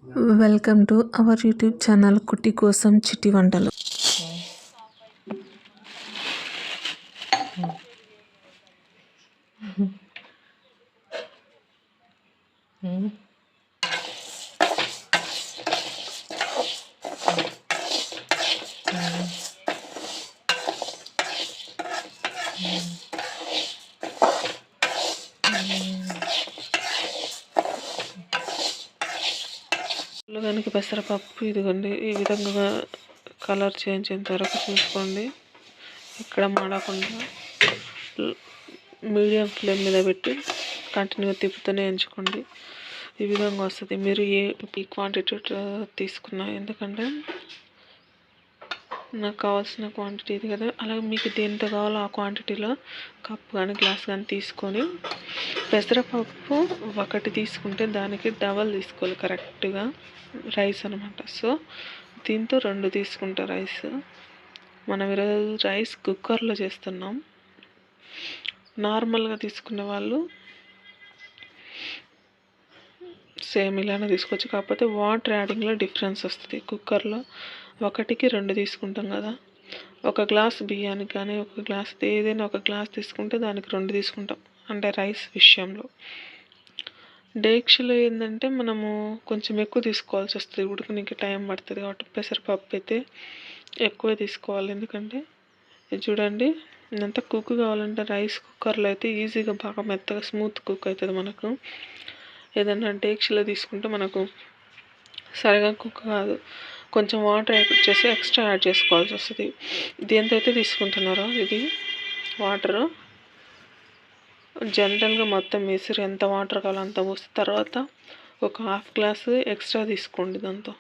Welcome to our YouTube channel కుట్టి కోసం చిట్టి వంటలు. ఉల్లగడ్డకి పెసరపప్పు ఇదిగోండి, ఈ విధంగా కలర్ చేంజ్ అయ్యేంత వరకు చూసుకోండి. ఇక్కడ మాడకుండా మీడియం ఫ్లేమ్ మీద పెట్టి కంటిన్యూగా తిప్పుతూనే ఎంచుకోండి. ఈ విధంగా వస్తుంది. మీరు ఈ క్వాంటిటీ తీసుకున్నా, ఎందుకంటే నాకు కావాల్సిన క్వాంటిటీ ఇది కదా, అలాగే మీకు దేంతో కావాలో ఆ క్వాంటిటీలో కప్ కానీ గ్లాస్ కానీ తీసుకొని, పెసరపప్పు ఒకటి తీసుకుంటే దానికి డబల్ తీసుకోవాలి కరెక్ట్గా రైస్ అనమాట. సో దీంతో 2 తీసుకుంటా రైస్. మనం ఈరోజు రైస్ కుక్కర్లో చేస్తున్నాం. నార్మల్గా తీసుకునే వాళ్ళు సేమ్ ఇలానే తీసుకోవచ్చు, కాకపోతే వాటర్ యాడింగ్లో డిఫరెన్స్ వస్తుంది. కుక్కర్లో 1కి 2 తీసుకుంటాం కదా, ఒక గ్లాస్ బియ్యానికి కానీ ఒక గ్లాస్ ఏదైనా ఒక గ్లాస్ తీసుకుంటే దానికి 2 తీసుకుంటాం, అంటే రైస్ విషయంలో. డేక్షలో ఏంటంటే మనము కొంచెం ఎక్కువ తీసుకోవాల్సి వస్తుంది, ఉడకనికి టైం పడుతుంది. కాబట్టి పెసరపప్పు అయితే ఎక్కువ తీసుకోవాలి. ఎందుకంటే ఇది చూడండి, ఎంత కుక్ కావాలంటే రైస్ కుక్కర్లో అయితే ఈజీగా బాగా మెత్తగా స్మూత్ కుక్ అవుతుంది. మనకు ఏదైనా డేక్షలో తీసుకుంటే మనకు సరిగా కుక్ కాదు, కొంచెం వాటర్ వచ్చేసి ఎక్స్ట్రా యాడ్ చేసుకోవాల్సి వస్తుంది. దేంతో అయితే తీసుకుంటున్నారో ఇది వాటరు జనరల్గా మొత్తం వేసి ఎంత వాటర్ కావాలో అంత పోసి తర్వాత ఒక 1/2 గ్లాసు ఎక్స్ట్రా తీసుకోండి. దాంతో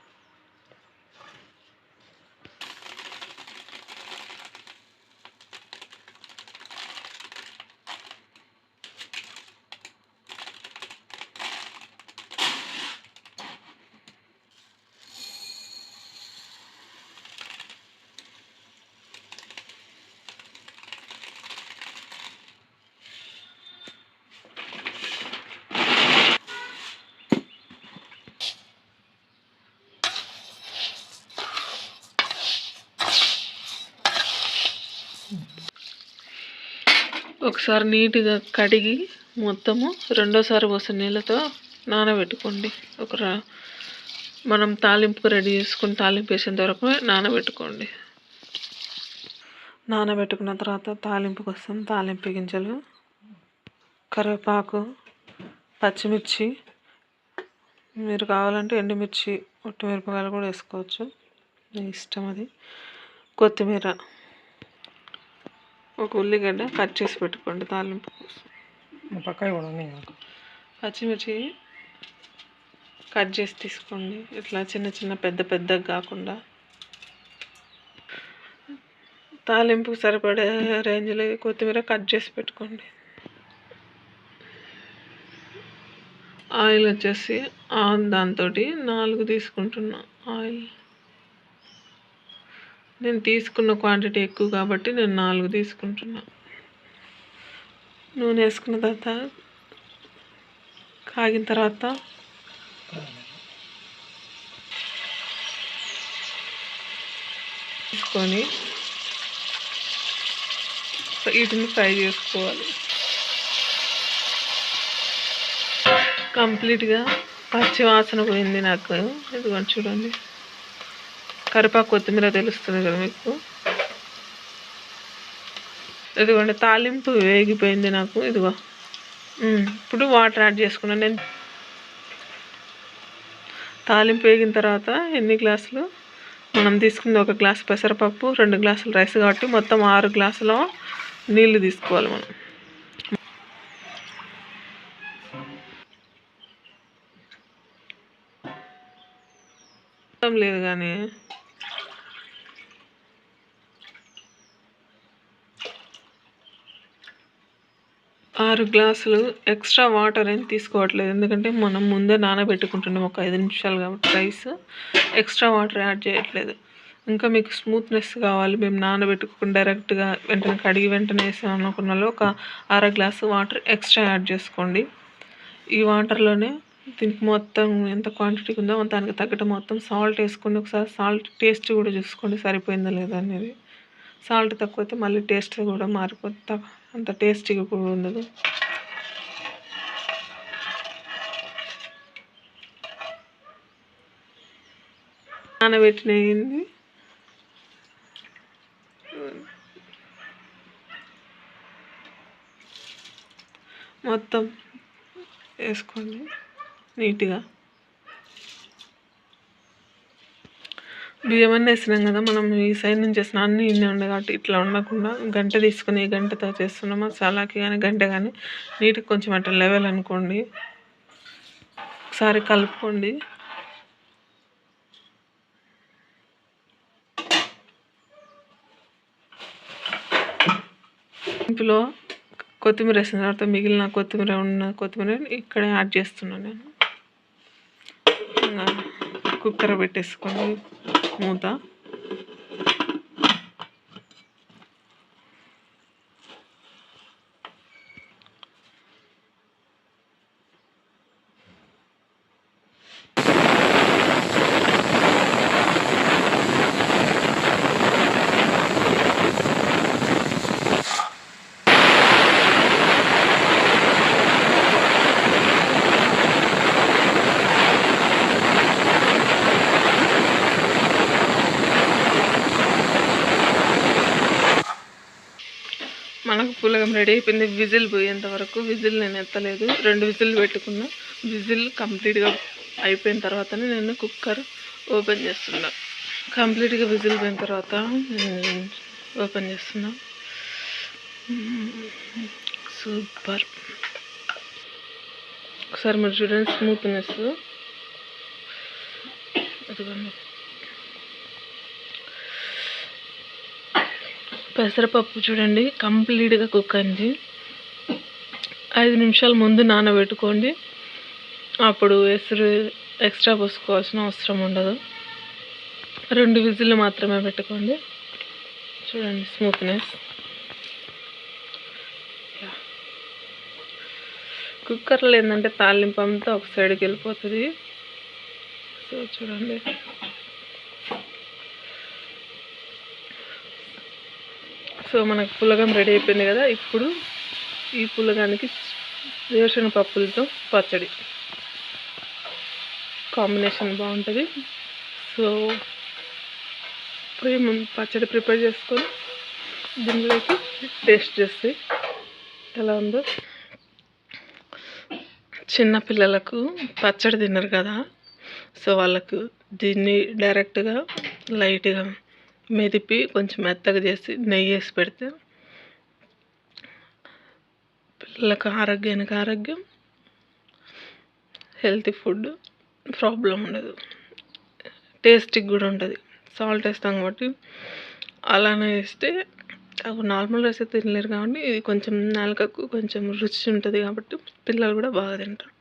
ఒకసారి నీట్గా కడిగి మొత్తము రెండోసారి పోసిన నీళ్ళతో నానబెట్టుకోండి. మనం తాలింపుకు రెడీ చేసుకుని తాలింపు వేసేంత వరకు నానబెట్టుకోండి. నానబెట్టుకున్న తర్వాత తాలింపు కోసం తాలింపు గింజలు, కరివేపాకు, పచ్చిమిర్చి, మీరు కావాలంటే ఎండుమిర్చి ఒట్టిమిరపకాయలు కూడా వేసుకోవచ్చు, మీ ఇష్టం అది. కొత్తిమీర, ఒక ఉల్లిగడ్డ కట్ చేసి పెట్టుకోండి తాలింపు కోసం. పచ్చిమిర్చి కట్ చేసి తీసుకోండి, ఇట్లా చిన్న చిన్న పెద్దగా కాకుండా. తాలింపుకి సరిపడే రేంజ్లో కొత్తిమీర కట్ చేసి పెట్టుకోండి. ఆయిల్ వచ్చేసి దాంతో 4 తీసుకుంటున్నా ఆయిల్. నేను తీసుకున్న క్వాంటిటీ ఎక్కువ కాబట్టి నేను 4 తీసుకుంటున్నా. నూనె వేసుకున్న తర్వాత కాగిన తర్వాత తీసుకొని వీటిని ఫ్రై చేసుకోవాలి. కంప్లీట్గా పచ్చి వాసన పోయింది నాకు. ఇదిగోండి చూడండి, కరివేపాకు కొత్తిమీర తెలుస్తుంది కదా మీకు. ఇదిగోండి తాలింపు వేగిపోయింది నాకు. ఇదిగో ఇప్పుడు వాటర్ యాడ్ చేసుకున్నాను నేను. తాలింపు వేగిన తర్వాత ఎన్ని గ్లాసులు మనం తీసుకుంది, 1 గ్లాసు పెసరపప్పు, 2 గ్లాసులు రైస్, కాబట్టి మొత్తం 6 గ్లాసుల నీళ్ళు తీసుకోవాలి మనం. లేదు కానీ 6 గ్లాసులు ఎక్స్ట్రా వాటర్ ఏం తీసుకోవట్లేదు, ఎందుకంటే మనం ముందే నానబెట్టుకుంటున్నాం ఒక 5 నిమిషాలు కాబట్టి రైస్ ఎక్స్ట్రా వాటర్ యాడ్ చేయట్లేదు. ఇంకా మీకు స్మూత్నెస్ కావాలి, మేము నానబెట్టుకుని డైరెక్ట్గా వెంటనే కడిగి వెంటనే వేసాం అనుకున్న వాళ్ళు ఒక 1/2 గ్లాసు వాటర్ ఎక్స్ట్రా యాడ్ చేసుకోండి. ఈ వాటర్లోనే దీనికి మొత్తం ఎంత క్వాంటిటీ ఉందో దానికి తగ్గట్టు మొత్తం సాల్ట్ వేసుకోండి. ఒకసారి సాల్ట్ టేస్ట్ కూడా చూసుకోండి సరిపోయిందా లేదా అనేది. సాల్ట్ తక్కువైతే మళ్ళీ టేస్ట్ కూడా మారిపోతుంది, అంత టేస్టీగా కూడా ఉండదు. నానబెట్టినది మొత్తం వేసుకోండి నీట్గా. బియ్యం అన్నీ వేసినాం కదా, మనం ఈ సైడ్ నుంచి వేసిన అన్నీ ఇన్ని ఉండే కాబట్టి ఇట్లా ఉండకుండా గంట తీసుకుని గంటతో చేస్తున్నాం మసాలాకి కానీ గంట కానీ నీట్గా కొంచెం అట్లా లెవెల్ అనుకోండి. ఒకసారి కలుపుకోండి. ఇందులో కొత్తిమీర వేసిన తర్వాత మిగిలిన కొత్తిమీర ఇక్కడే యాడ్ చేస్తున్నాను నేను. కుక్కర్ పెట్టేసుకోండి మూత. మనకు పులగం రెడీ అయిపోయింది. విజిల్ పోయేంత వరకు విజిల్ నేను ఎత్తలేదు, 2 విజిల్ పెట్టుకున్నా. విజిల్ కంప్లీట్గా అయిపోయిన తర్వాతనే నేను కుక్కర్ ఓపెన్ చేస్తున్నా. కంప్లీట్గా విజిల్ పోయిన తర్వాత ఓపెన్ చేస్తున్నా. సూపర్. ఒకసారి మీరు చూడండి స్మూత్నెస్. అదిగోండి పెసరపప్పు చూడండి కంప్లీట్గా కుక్ అయింది. 5 నిమిషాల ముందు నానబెట్టుకోండి, అప్పుడు ఎసురు ఎక్స్ట్రా పోసుకోవాల్సిన అవసరం ఉండదు. 2 విజిల్లు మాత్రమే పెట్టుకోండి. చూడండి స్మూత్నెస్. కుక్కర్లో ఏంటంటే తాలింపు అంతా ఒక సైడ్కి వెళ్ళిపోతుంది. సో చూడండి సో మనకు పులగం రెడీ అయిపోయింది కదా. ఇప్పుడు ఈ పులగానికి వేరుశనగ పప్పులతో పచ్చడి కాంబినేషన్ బాగుంటుంది. సో ఇప్పుడు పచ్చడి ప్రిపేర్ చేసుకొని దీనిలోకి టేస్ట్ చేస్తే ఎలా ఉందో. చిన్నపిల్లలకు పచ్చడి తినరు కదా, సో వాళ్ళకు దీన్ని డైరెక్ట్గా లైట్గా మెదిపి కొంచెం మెత్తగా చేసి నెయ్యి వేసి పెడితే పిల్లలకు ఆరోగ్యానికి ఆరోగ్యం, హెల్తీ ఫుడ్, ప్రాబ్లం ఉండదు, టేస్టీగా కూడా ఉంటుంది. సాల్ట్ వేస్తాం కాబట్టి అలానే వేస్తే అవి నార్మల్ రైస్ అయితే తినలేరు కాబట్టి ఇది కొంచెం నాలుకకు కొంచెం రుచి ఉంటుంది కాబట్టి పిల్లలు కూడా బాగా తింటారు.